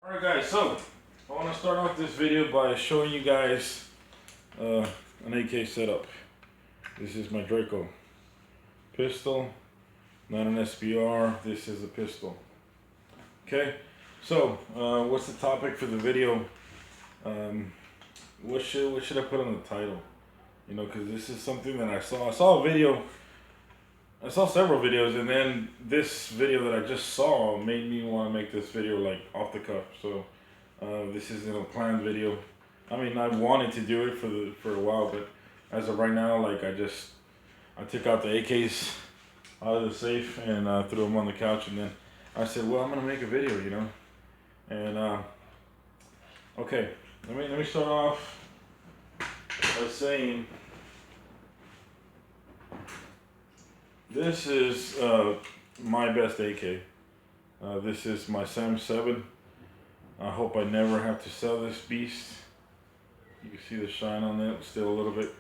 Alright guys, so I want to start off this video by showing you guys an AK setup. This is my Draco pistol, not an SBR, this is a pistol. Okay, so what's the topic for the video? What should I put on the title? You know, because this is something that I saw a video. I saw several videos, and then this video that I just saw made me want to make this video like off the cuff. So this isn't a planned video. I mean, I wanted to do it for a while, but as of right now, like I took out the AKs out of the safe and threw them on the couch, and then I said, well, I'm gonna make a video, you know. And okay, let me start off by saying, this is my best AK. This is my Sam 7. I hope I never have to sell this beast. You can see the shine on it still a little bit.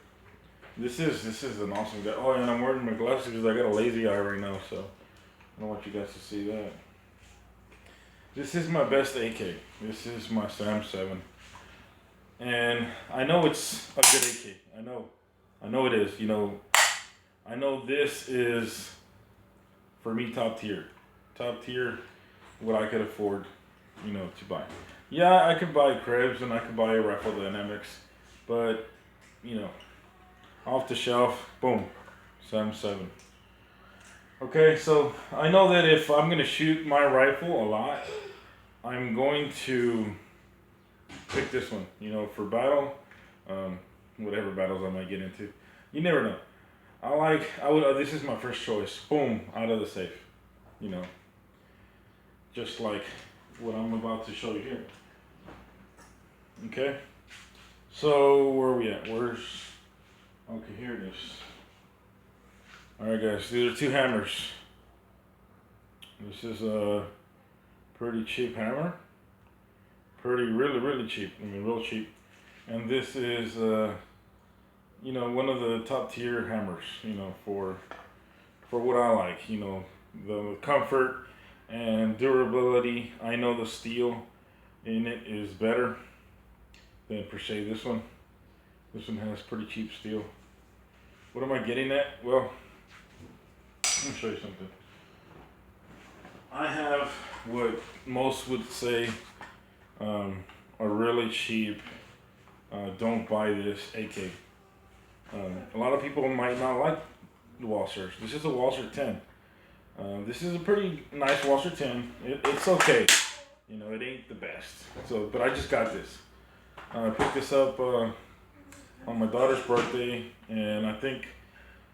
This is an awesome guy. Oh, and I'm wearing my glasses because I got a lazy eye right now, so I don't want you guys to see that. This is my best AK. This is my Sam 7. And I know it's a good AK. I know it is, you know. I know this is, for me, top tier. Top tier, what I could afford, you know, to buy. Yeah, I could buy Krebs and I could buy a Rifle Dynamics, but, you know, off the shelf, boom, Sam 7. Okay, so I know that if I'm going to shoot my rifle a lot, I'm going to pick this one, you know, for battle, whatever battles I might get into. You never know. This is my first choice. Boom, out of the safe. You know, just like what I'm about to show you here. Okay, so where are we at? Okay, here it is. All right, guys, these are two hammers. This is a pretty cheap hammer. Really cheap. I mean, real cheap. And this is you know, one of the top tier hammers, you know, for what I like, you know, the comfort and durability. I know the steel in it is better than per se this one. This one has pretty cheap steel. What am I getting at? Well, let me show you something. I have what most would say a really cheap, don't buy this AK. A lot of people might not like the Walsers. This is a Walser 10. This is a pretty nice Walser 10. It's okay. You know, it ain't the best. So, but I just got this. I picked this up on my daughter's birthday, and I think,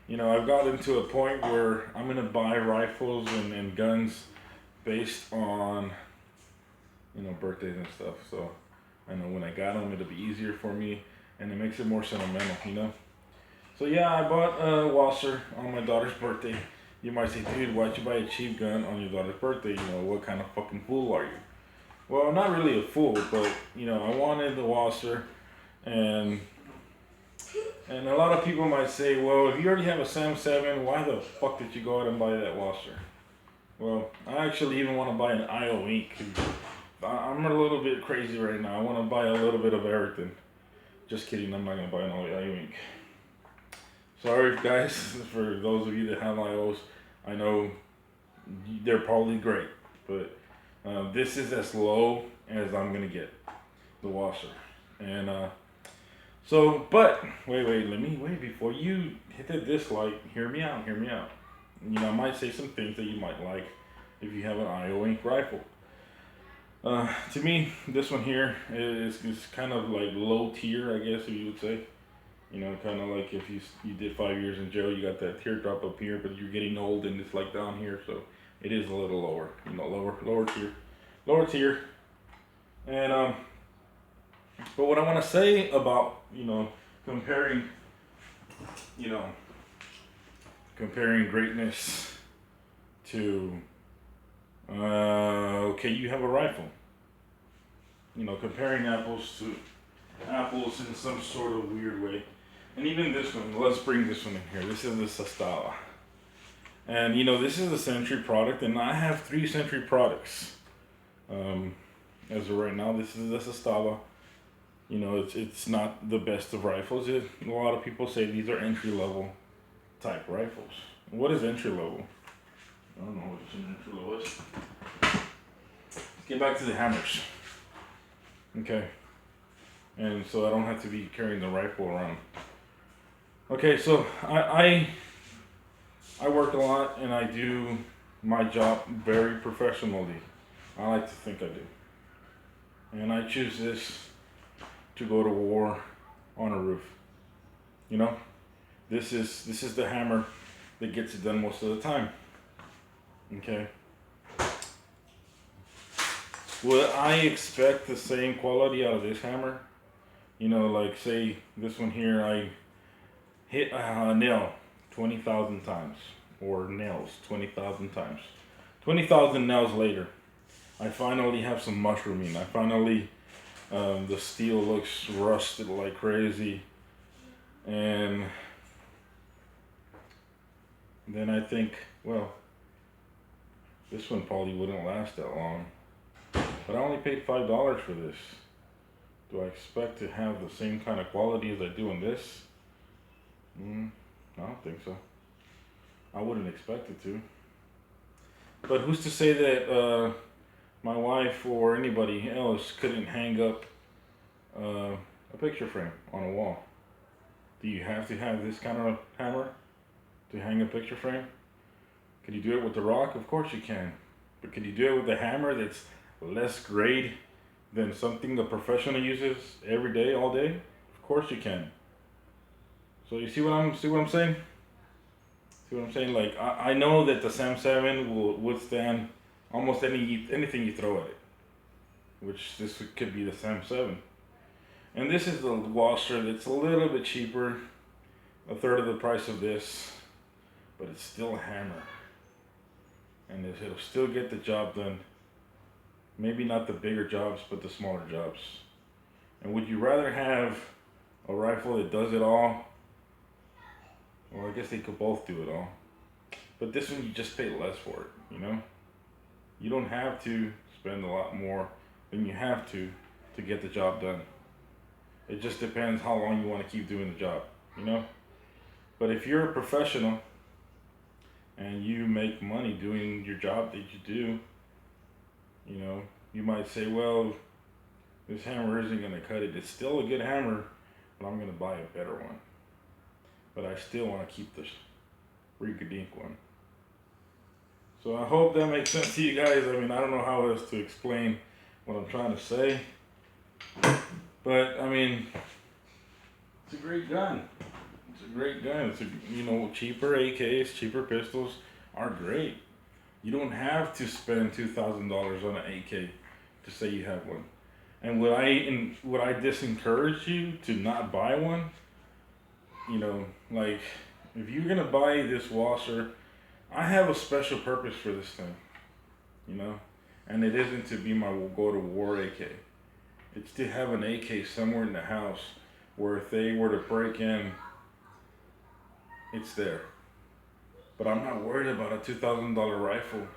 you know, I've gotten to a point where I'm gonna buy rifles and guns based on, you know, birthdays and stuff. So I know when I got them, it'll be easier for me, and it makes it more sentimental, you know. So yeah, I bought a Walser on my daughter's birthday. You might say, dude, why'd you buy a cheap gun on your daughter's birthday? You know, what kind of fucking fool are you? Well, I'm not really a fool, but, you know, I wanted the Walser, and a lot of people might say, well, if you already have a Sam 7, why the fuck did you go out and buy that Walser? Well, I actually even want to buy an IO ink. I'm a little bit crazy right now. I want to buy a little bit of everything. Just kidding, I'm not going to buy an IO ink. Sorry guys, for those of you that have IOs, I know they're probably great, but this is as low as I'm gonna get, the Walser. And but wait, before you hit the dislike, hear me out. You know, I might say some things that you might like if you have an IO ink rifle. To me, this one here is kind of like low tier, I guess, if you would say. You know, kind of like if you did 5 years in jail, you got that teardrop up here, but you're getting old and it's like down here, so it is a little lower, you know, lower tier. And but what I want to say about, you know, comparing greatness to okay, you have a rifle. You know, comparing apples to apples in some sort of weird way. And even this one, let's bring this one in here. This is the Sastava. And you know, this is a Century product, and I have 3 Century products. as of right now. This is the Sestava. You know, it's not the best of rifles. A lot of people say these are entry level type rifles. What is entry level? I don't know what an entry level is. Let's get back to the hammers. Okay. And so I don't have to be carrying the rifle around. Okay, so I work a lot and I do my job very professionally. I like to think I do. And I choose this to go to war on a roof. You know? This is the hammer that gets it done most of the time. Okay. Would I expect the same quality out of this hammer? You know, like say this one here, I hit a nail 20,000 times, or nails 20,000 times. 20,000 nails later, I finally have some mushrooming. I finally, the steel looks rusted like crazy, and then I think, well, this one probably wouldn't last that long. But I only paid $5 for this. Do I expect to have the same kind of quality as I do in this? I don't think so. I wouldn't expect it to. But who's to say that my wife or anybody else couldn't hang up a picture frame on a wall? Do you have to have this kind of hammer to hang a picture frame? Could you do it with the rock? Of course you can. But could you do it with a hammer that's less grade than something a professional uses every day, all day? Of course you can. So you see what I'm saying? See what I'm saying? Like I know that the Sam7 will withstand almost anything you throw at it, which this could be the Sam7. And this is the washer that's a little bit cheaper, a third of the price of this, but it's still a hammer, and it'll still get the job done. Maybe not the bigger jobs, but the smaller jobs. And would you rather have a rifle that does it all? Well, I guess they could both do it all. But this one, you just pay less for it, you know? You don't have to spend a lot more than you have to get the job done. It just depends how long you want to keep doing the job, you know? But if you're a professional and you make money doing your job that you do, you know, you might say, well, this hammer isn't going to cut it. It's still a good hammer, but I'm going to buy a better one. But I still want to keep this Rinkadink one. So I hope that makes sense to you guys. I mean, I don't know how else to explain what I'm trying to say. But, I mean, it's a great gun. It's a great gun. It's you know, cheaper AKs, cheaper pistols are great. You don't have to spend $2,000 on an AK to say you have one. And would I disencourage you to not buy one? You know, like, if you're gonna buy this washer, I have a special purpose for this thing, you know, and it isn't to be my go to war AK. It's to have an AK somewhere in the house where if they were to break in, it's there. But I'm not worried about a $2,000 rifle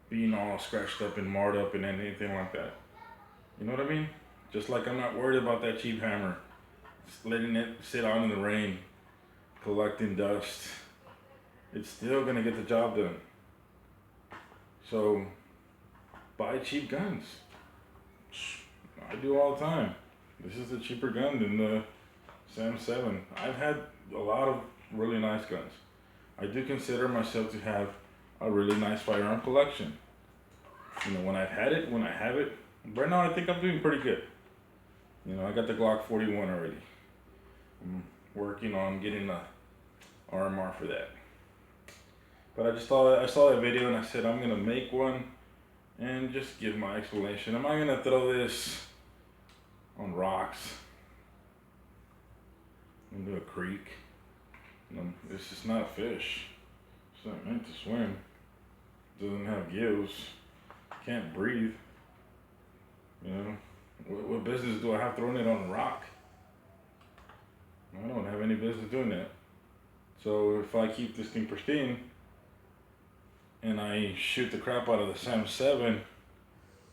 being all scratched up and marred up and anything like that. You know what I mean? Just like I'm not worried about that cheap hammer, just letting it sit out in the rain, collecting dust. It's still gonna get the job done. So buy cheap guns. I do all the time. This is a cheaper gun than the Sam7. I've had a lot of really nice guns. I do consider myself to have a really nice firearm collection. You know, when I've had it, when I have it, right now I think I'm doing pretty good. You know, I got the Glock 41 already. I'm working on getting a RMR for that. But I saw that video and I said I'm gonna make one and just give my explanation. Am I gonna throw this on rocks into a creek? You know, it's just not a fish. It's not meant to swim. It doesn't have gills. Can't breathe. You know, what business do I have throwing it on a rock? I don't have any business doing that. So if I keep this thing pristine and I shoot the crap out of the Sam7,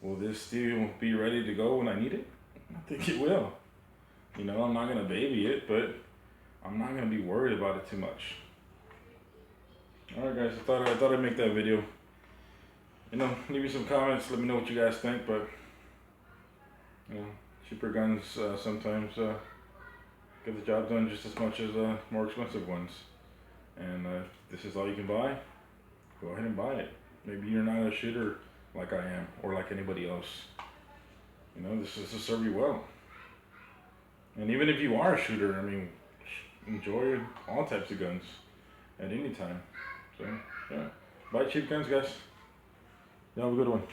will this still be ready to go when I need it? I think it will. You know, I'm not gonna baby it, but I'm not gonna be worried about it too much. All right, guys, I thought I'd make that video. You know, leave me some comments. Let me know what you guys think. But you know, cheaper guns sometimes get the job done just as much as more expensive ones. And this is all you can buy. Go ahead and buy it. Maybe you're not a shooter like I am, or like anybody else. You know, this is to serve you well. And even if you are a shooter, I mean, enjoy all types of guns at any time. So, yeah. Buy cheap guns, guys. You have a good one.